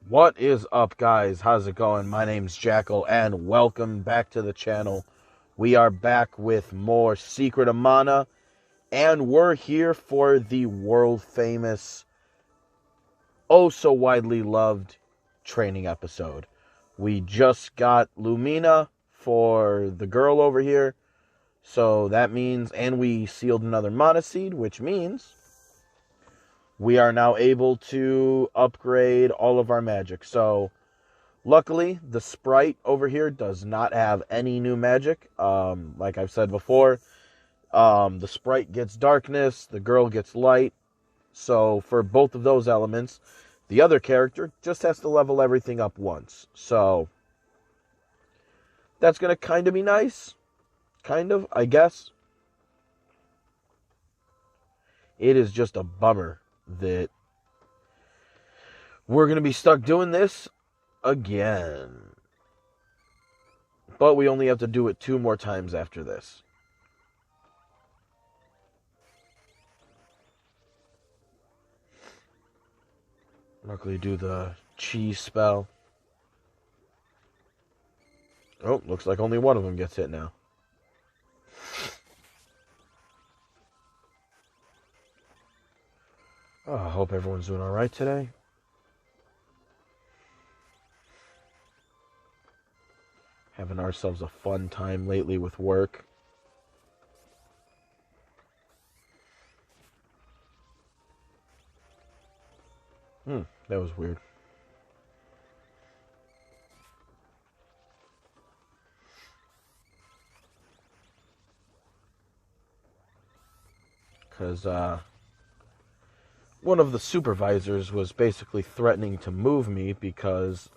What is up, guys? How's it going? My name's Jackal, and welcome back to the channel. We are back with more Secret of Mana, and we're here for the world-famous, oh-so-widely loved training episode. We just got Lumina for the girl over here, so that means, and we sealed another Mana Seed, which means we are now able to upgrade all of our magic. So, luckily, the sprite over here does not have any new magic. Like I've said before, the sprite gets darkness, the girl gets light. So, for both of those elements, the other character just has to level everything up once. So, that's going to kind of be nice. Kind of, I guess. It is just a bummer that we're going to be stuck doing this again. But we only have to do it 2 more times after this. Luckily do the chi spell. Oh, looks like only one of them gets hit now. Oh, I hope everyone's doing alright today. Having ourselves a fun time lately with work. That was weird. Because, one of the supervisors was basically threatening to move me because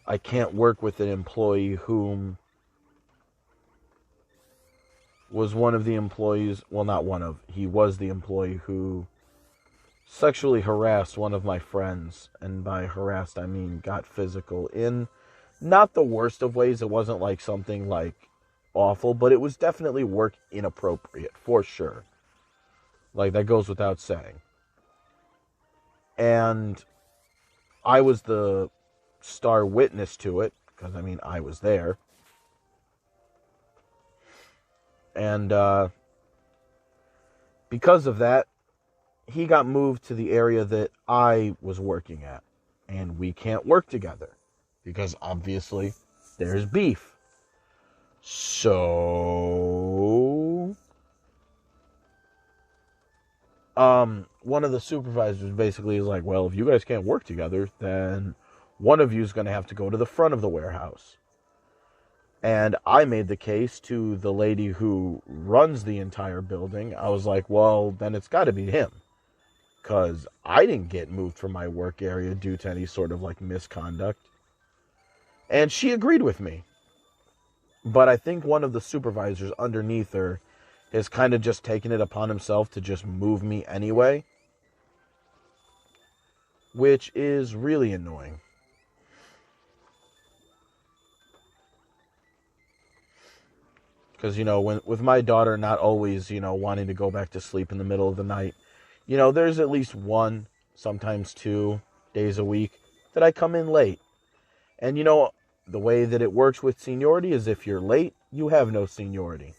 I can't work with an employee whom was one of the employees, well, not one of, he was the employee who sexually harassed one of my friends. And by harassed, I mean got physical in not the worst of ways. It wasn't like something like awful, but it was definitely work inappropriate, for sure. Like, that goes without saying. And I was the star witness to it, because, I mean, I was there. And because of that, he got moved to the area that I was working at. And we can't work together, because obviously there's beef. So one of the supervisors basically is like, well, if you guys can't work together, then one of you is going to have to go to the front of the warehouse. And I made the case to the lady who runs the entire building. I was like, well, then it's got to be him, because I didn't get moved from my work area due to any sort of like misconduct. And she agreed with me. But I think one of the supervisors underneath her has kind of just taken it upon himself to just move me anyway, which is really annoying. Because, you know, with my daughter not always, you know, wanting to go back to sleep in the middle of the night, you know, there's at least 1, sometimes 2 days a week that I come in late. And, you know, the way that it works with seniority is if you're late, you have no seniority.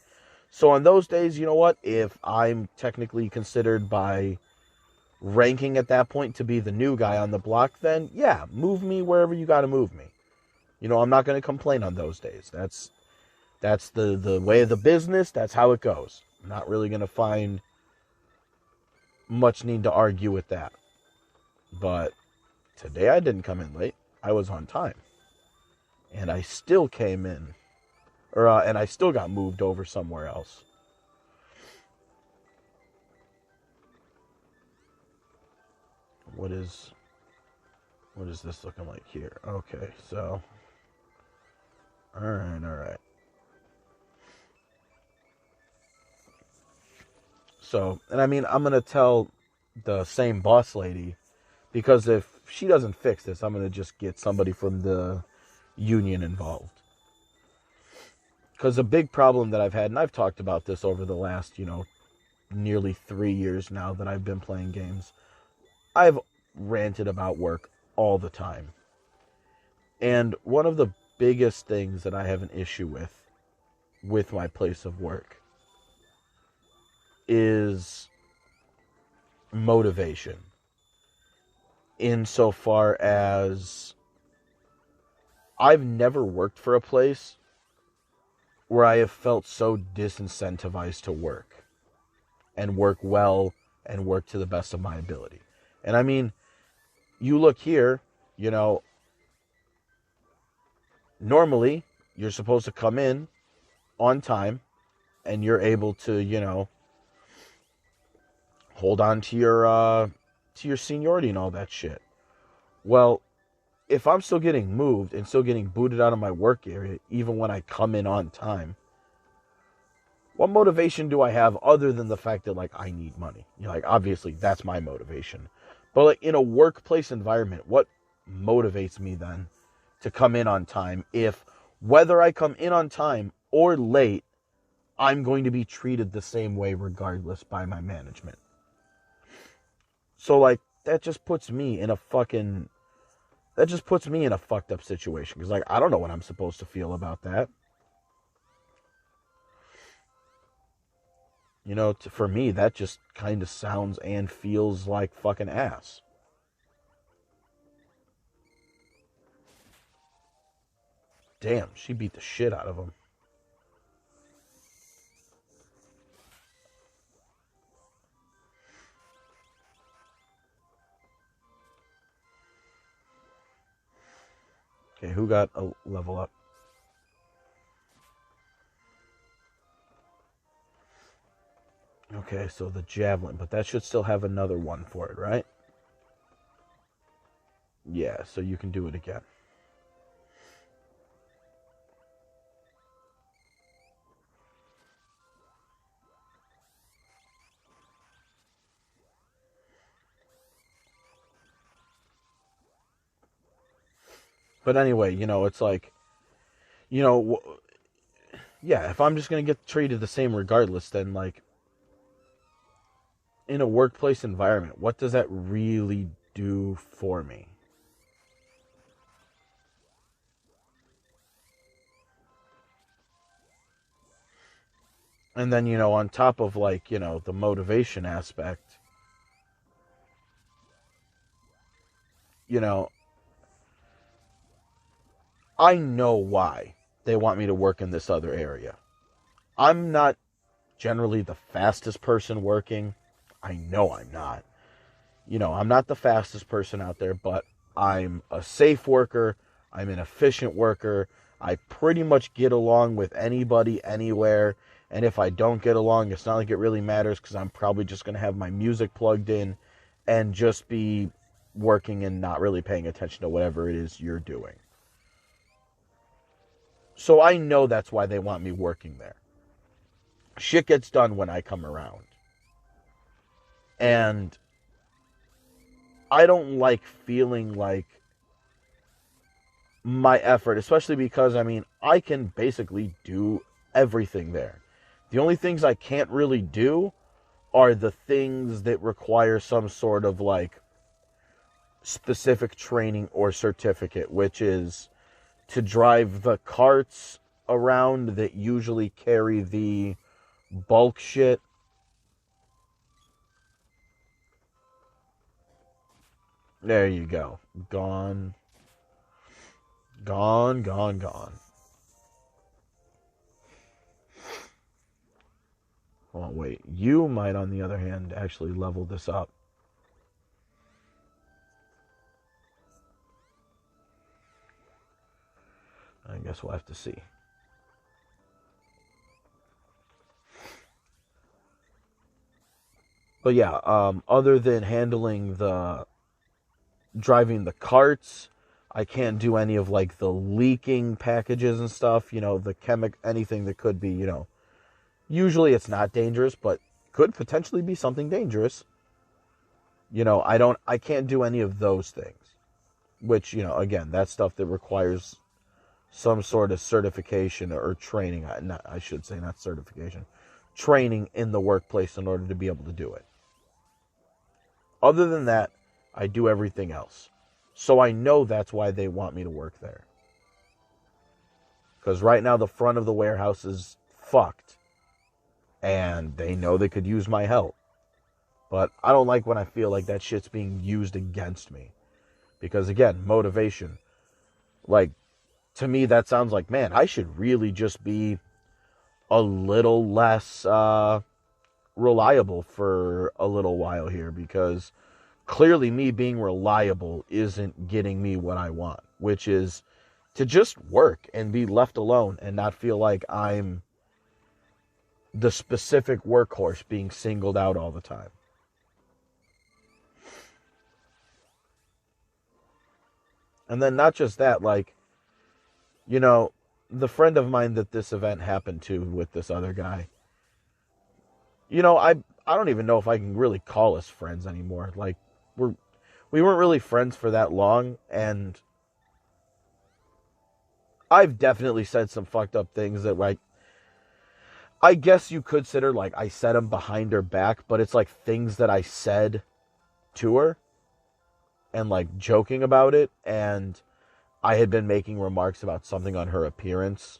So on those days, you know what? If I'm technically considered by ranking at that point to be the new guy on the block, then yeah, move me wherever you got to move me. You know, I'm not going to complain on those days. That's the way of the business. That's how it goes. I'm not really going to find much need to argue with that. But today I didn't come in late. I was on time. And I still came in. And I still got moved over somewhere else. What is this looking like here? Okay, so. Alright. So, and I mean, I'm going to tell the same boss lady, because if she doesn't fix this, I'm going to just get somebody from the union involved. Because a big problem that I've had, and I've talked about this over the last, you know, nearly 3 years now that I've been playing games, I've ranted about work all the time. And one of the biggest things that I have an issue with my place of work is motivation. Insofar as I've never worked for a place where I have felt so disincentivized to work and work well and work to the best of my ability. And I mean, you look here, you know, normally you're supposed to come in on time and you're able to, you know, hold on to your seniority and all that shit. Well, if I'm still getting moved and still getting booted out of my work area even when I come in on time, what motivation do I have other than the fact that, like, I need money? You know, like, obviously that's my motivation. But like in a workplace environment, what motivates me then to come in on time if whether I come in on time or late, I'm going to be treated the same way regardless by my management? So like that just puts me in a fucked up situation because, like, I don't know what I'm supposed to feel about that. You know, for me, that just kind of sounds and feels like fucking ass. Damn, she beat the shit out of him. Okay, who got a level up? Okay, so the javelin, but that should still have another one for it, right? Yeah, so you can do it again. But anyway, you know, it's like, you know, yeah, if I'm just going to get treated the same regardless, then, like, in a workplace environment, what does that really do for me? And then, you know, on top of, like, you know, the motivation aspect, you know, I know why they want me to work in this other area. I'm not generally the fastest person working. I know I'm not. You know, I'm not the fastest person out there, but I'm a safe worker. I'm an efficient worker. I pretty much get along with anybody, anywhere. And if I don't get along, it's not like it really matters because I'm probably just going to have my music plugged in and just be working and not really paying attention to whatever it is you're doing. So I know that's why they want me working there. Shit gets done when I come around. And I don't like feeling like my effort, especially because, I mean, I can basically do everything there. The only things I can't really do are the things that require some sort of, like, specific training or certificate, which is to drive the carts around that usually carry the bulk shit. There you go. Gone. Gone, gone, gone. Oh, wait. You might, on the other hand, actually level this up. I guess we'll have to see. But yeah, other than handling the driving the carts, I can't do any of, like, the leaking packages and stuff, you know, the anything that could be, you know, usually it's not dangerous, but could potentially be something dangerous. You know, I can't do any of those things, which, you know, again, that's stuff that requires some sort of certification or training. I should say not certification, training in the workplace in order to be able to do it. Other than that, I do everything else. So I know that's why they want me to work there. Because right now the front of the warehouse is fucked. And they know they could use my help. But I don't like when I feel like that shit's being used against me. Because again, motivation. Like, to me that sounds like, man, I should really just be a little less reliable for a little while here. Because clearly me being reliable isn't getting me what I want. Which is to just work and be left alone and not feel like I'm the specific workhorse being singled out all the time. And then not just that, like, you know, the friend of mine that this event happened to with this other guy, you know, I don't even know if I can really call us friends anymore. Like, we weren't really friends for that long, and I've definitely said some fucked up things that, like, I guess you could consider, like, I said them behind her back, but it's like things that I said to her and, like, joking about it, and I had been making remarks about something on her appearance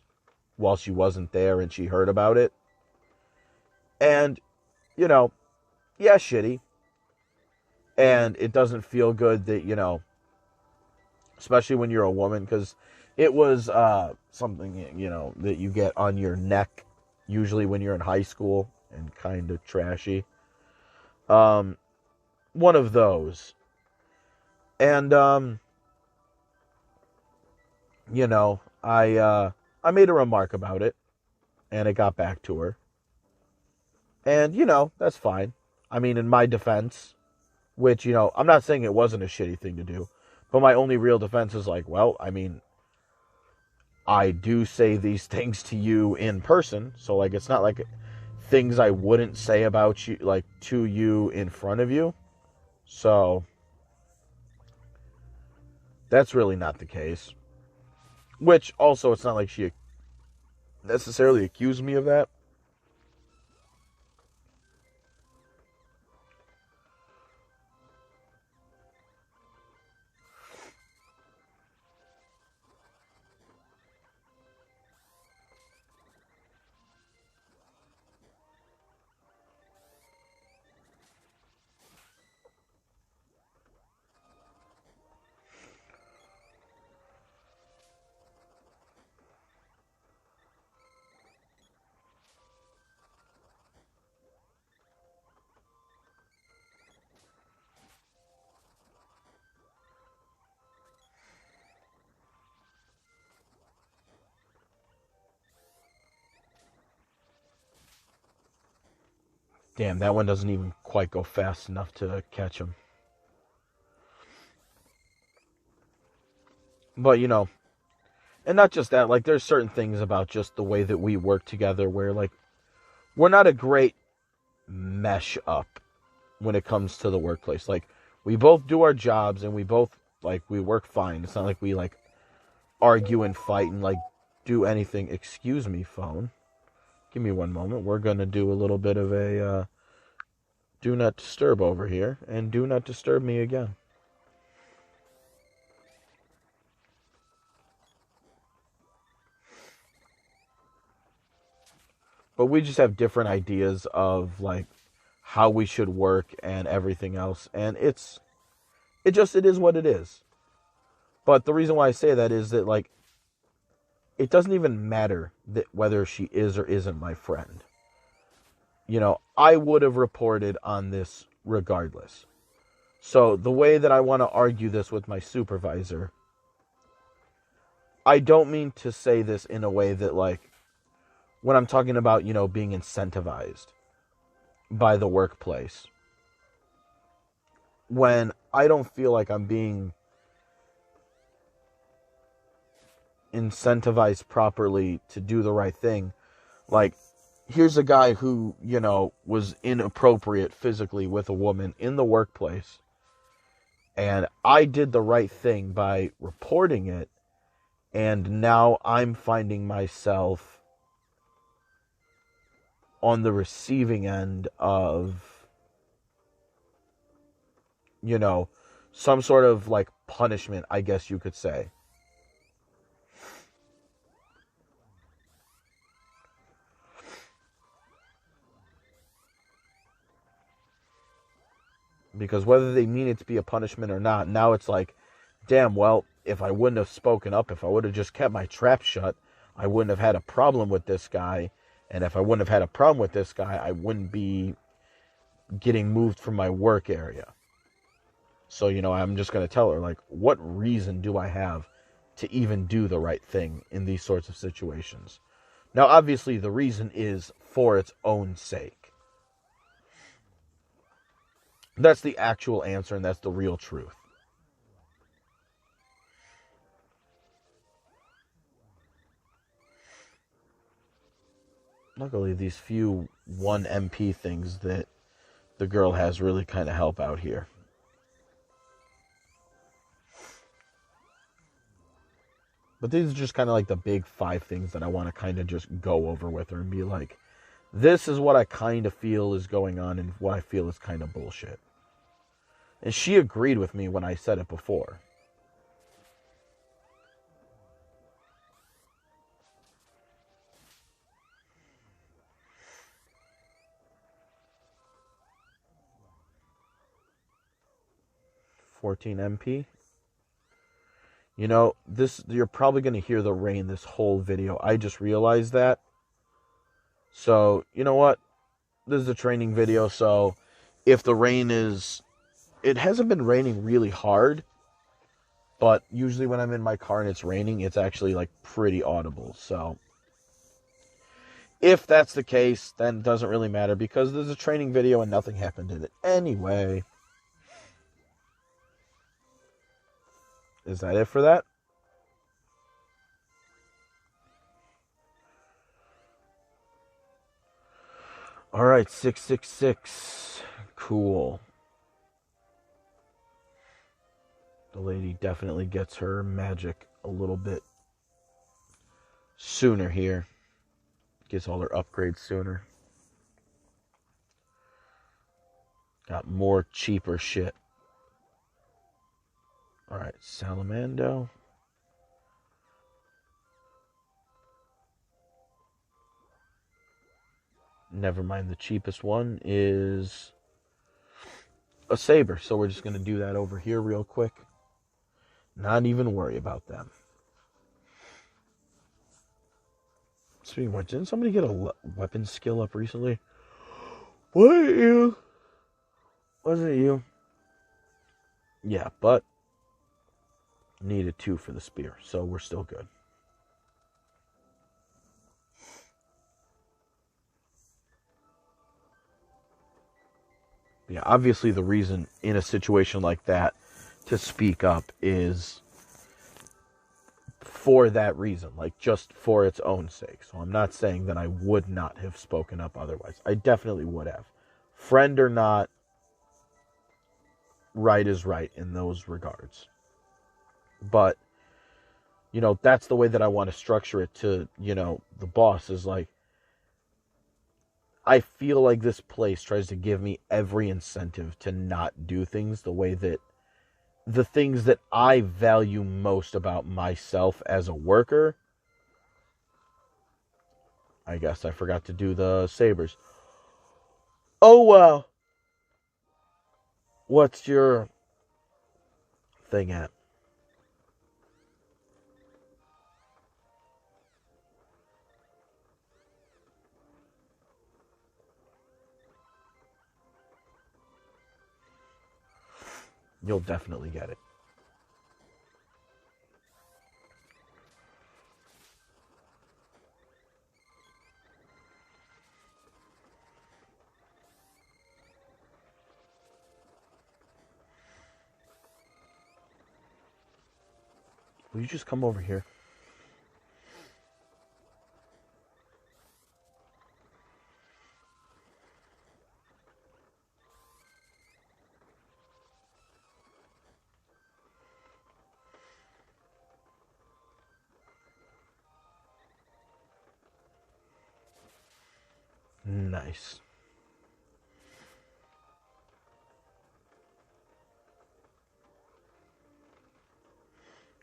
while she wasn't there and she heard about it. And, you know, yeah, shitty. And it doesn't feel good that, you know, especially when you're a woman, because it was something, you know, that you get on your neck, usually when you're in high school, and kind of trashy. One of those. And, you know, I made a remark about it, and it got back to her. And, you know, that's fine. I mean, in my defense, which, you know, I'm not saying it wasn't a shitty thing to do, but my only real defense is like, well, I mean, I do say these things to you in person, so, like, it's not like things I wouldn't say about you, like, to you in front of you. So, that's really not the case. Which, also, it's not like she necessarily accused me of that. Damn, that one doesn't even quite go fast enough to catch him. But, you know, and not just that, like, there's certain things about just the way that we work together where, like, we're not a great mesh up when it comes to the workplace. Like, we both do our jobs and we both, like, we work fine. It's not like we, like, argue and fight and, like, do anything. Excuse me, phone. Give me one moment. We're going to do a little bit of a do not disturb over here, and do not disturb me again. But we just have different ideas of, like, how we should work and everything else, and it is what it is. But the reason why I say that is that, like, it doesn't even matter that whether she is or isn't my friend. You know, I would have reported on this regardless. So the way that I want to argue this with my supervisor, I don't mean to say this in a way that, like, when I'm talking about, you know, being incentivized by the workplace, when I don't feel like I'm being incentivized properly to do the right thing. Like, here's a guy who, you know, was inappropriate physically with a woman in the workplace, and I did the right thing by reporting it, and now I'm finding myself on the receiving end of, you know, some sort of, like, punishment, I guess you could say. Because whether they mean it to be a punishment or not, now it's like, damn, well, if I wouldn't have spoken up, if I would have just kept my trap shut, I wouldn't have had a problem with this guy. And if I wouldn't have had a problem with this guy, I wouldn't be getting moved from my work area. So, I'm just going to tell her, like, what reason do I have to even do the right thing in these sorts of situations? Now, obviously, the reason is for its own sake. That's the actual answer, and that's the real truth. Luckily, these few 1 MP things that the girl has really kind of help out here. But these are just kind of like the big 5 things that I want to kind of just go over with her and be like, this is what I kind of feel is going on and what I feel is kind of bullshit. And she agreed with me when I said it before. $14 MP. You're probably going to hear the rain this whole video. I just realized that. So, you know what? This is a training video, so if the rain it hasn't been raining really hard, but usually when I'm in my car and it's raining, it's actually like pretty audible. So if that's the case, then it doesn't really matter because there's a training video and nothing happened in it anyway. Is that it for that? All right, 666. Cool. The lady definitely gets her magic a little bit sooner here. Gets all her upgrades sooner. Got more cheaper shit. Alright, Salamando. Never mind, the cheapest one is a Saber. So we're just going to do that over here real quick. Not even worry about them. Speaking of which, didn't somebody get a weapon skill up recently? Was it you? Wasn't it you? Yeah, but needed 2 for the spear, so we're still good. Yeah, obviously the reason in a situation like that to speak up is for that reason, like just for its own sake. So I'm not saying that I would not have spoken up otherwise. I definitely would have. Friend or not, right is right in those regards. But, that's the way that I want to structure it to, the boss is like, I feel like this place tries to give me every incentive to not do things the way that the things that I value most about myself as a worker. I guess I forgot to do the sabers. Oh, wow. What's your thing at? You'll definitely get it. Will you just come over here? Nice.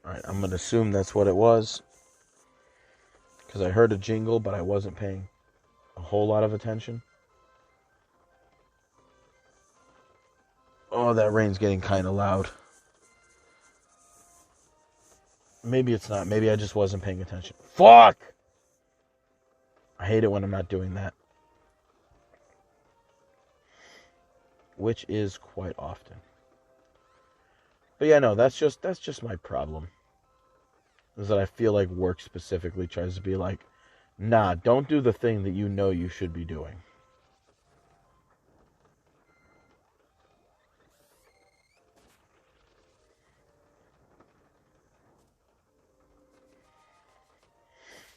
Alright, I'm going to assume that's what it was. Because I heard a jingle, but I wasn't paying a whole lot of attention. Oh, that rain's getting kind of loud. Maybe it's not. Maybe I just wasn't paying attention. Fuck! I hate it when I'm not doing that. Which is quite often. But yeah, no, that's just my problem. Is that I feel like work specifically tries to be like, nah, don't do the thing that you know you should be doing.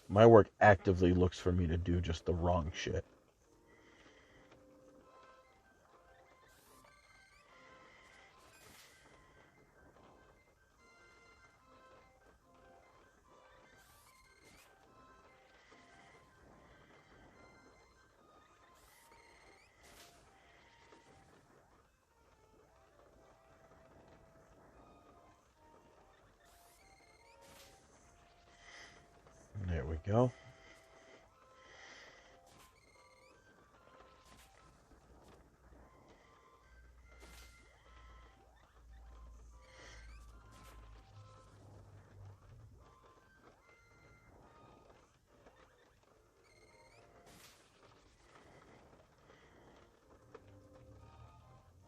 My work actively looks for me to do just the wrong shit. There we go.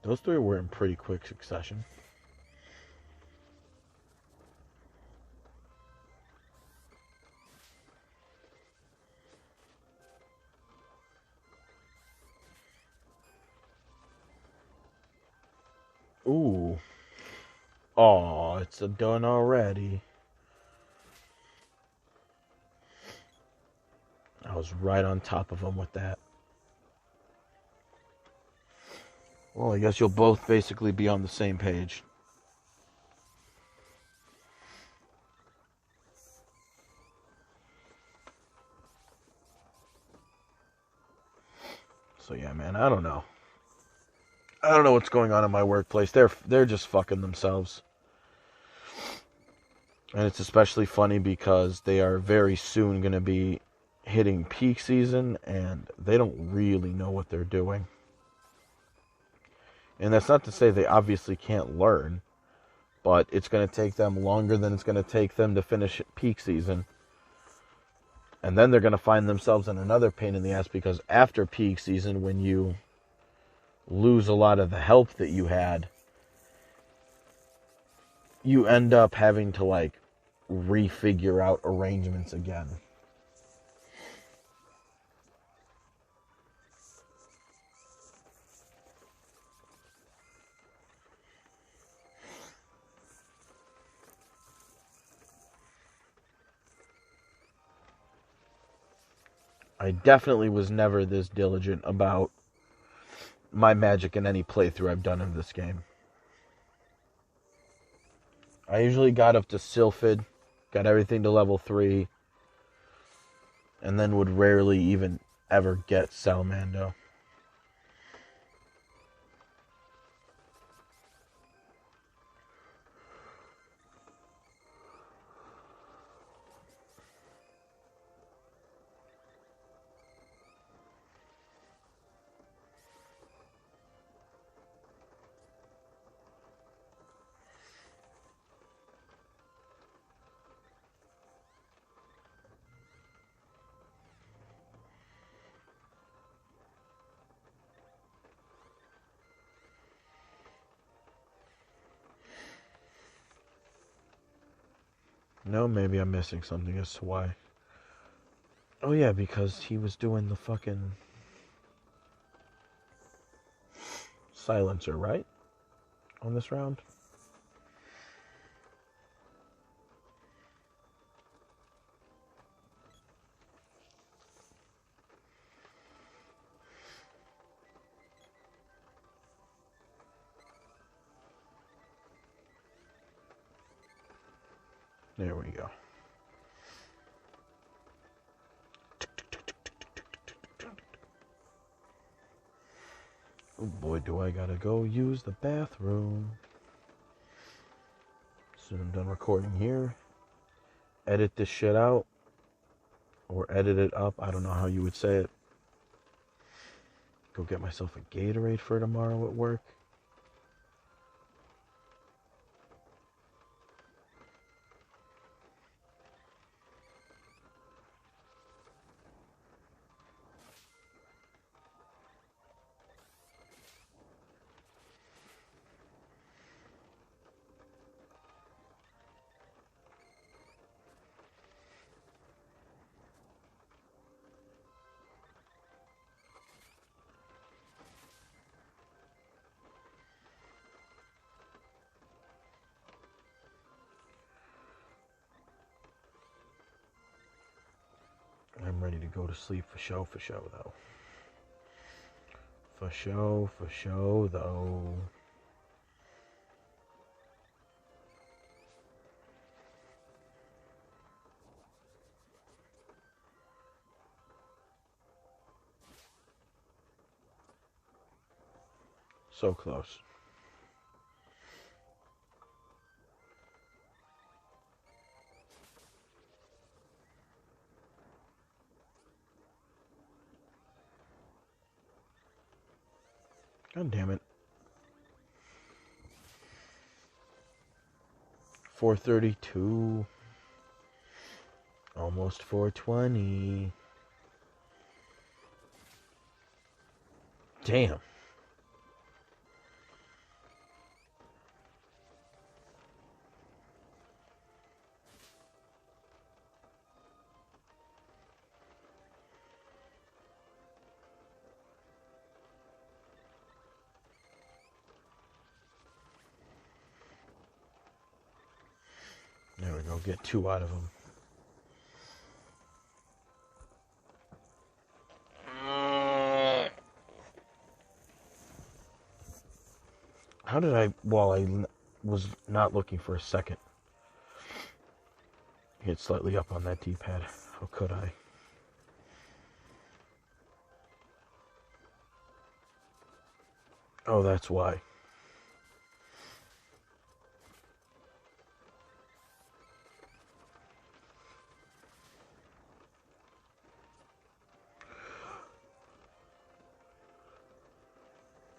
Those three were in pretty quick succession. Ooh. Oh, it's done already. I was right on top of him with that. Well, I guess you'll both basically be on the same page. So yeah, man, I don't know. I don't know what's going on in my workplace. They're just fucking themselves. And it's especially funny because they are very soon going to be hitting peak season and they don't really know what they're doing. And that's not to say they obviously can't learn, but it's going to take them longer than it's going to take them to finish peak season. And then they're going to find themselves in another pain in the ass because after peak season, when you lose a lot of the help that you had, you end up having to like refigure out arrangements again. I definitely was never this diligent about my magic in any playthrough I've done in this game. I usually got up to Sylphid, got everything to level 3, and then would rarely even ever get Salamando. No, maybe I'm missing something as to why. Oh yeah, because he was doing the fucking silencer, right? On this round? There we go. Oh boy, do I gotta go use the bathroom. soon I'm done recording here, edit this shit out, or edit it up. I don't know how you would say it. Go get myself a Gatorade for tomorrow at work. I'm ready to go to sleep for show though. For show though. So close. God damn it. 4:32. Almost 4:20. Damn. There we go. Get 2 out of them. How did I, while I was not looking for a second, hit slightly up on that D-pad? How could I? Oh, that's why.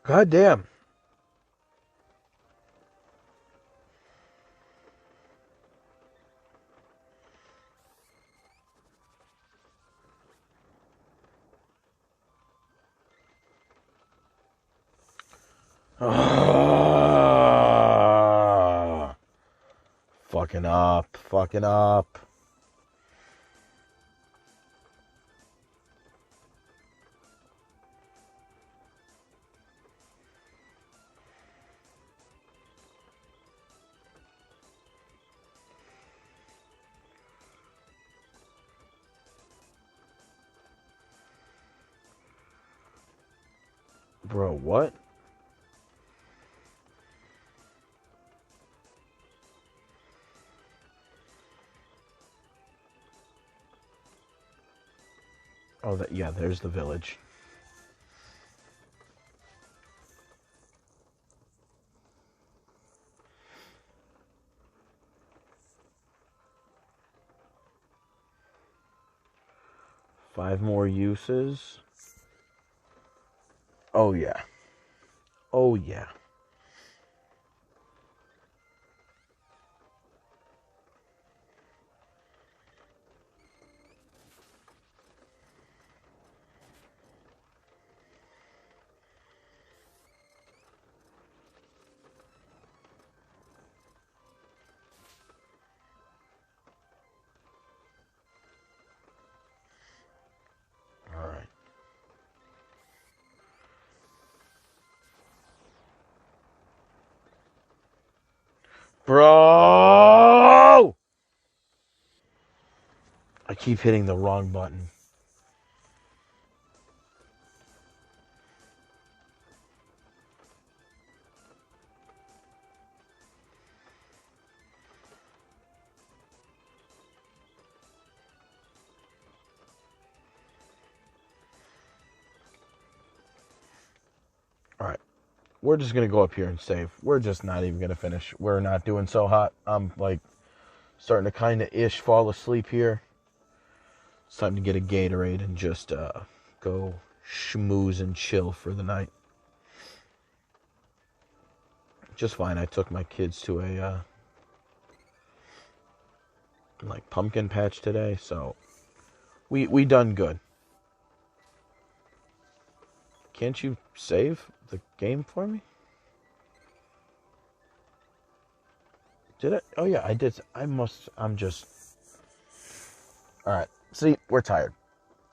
God damn. Fucking up. Bro, what? Oh, yeah, there's the village. Five more uses. Oh, yeah. Oh, yeah. All right. Bro! I keep hitting the wrong button. All right. we're just going to go up here and save. We're just not even going to finish. We're not doing so hot. I'm, like, starting to kind of fall asleep here. It's time to get a Gatorade and just go schmooze and chill for the night. Just fine. I took my kids to a, like, pumpkin patch today, so we done good. Can't you save the game for me? Did it? Oh, yeah, I did. I'm just... Alright. See, we're tired.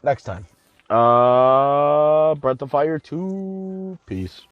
Next time. Breath of Fire 2. Peace.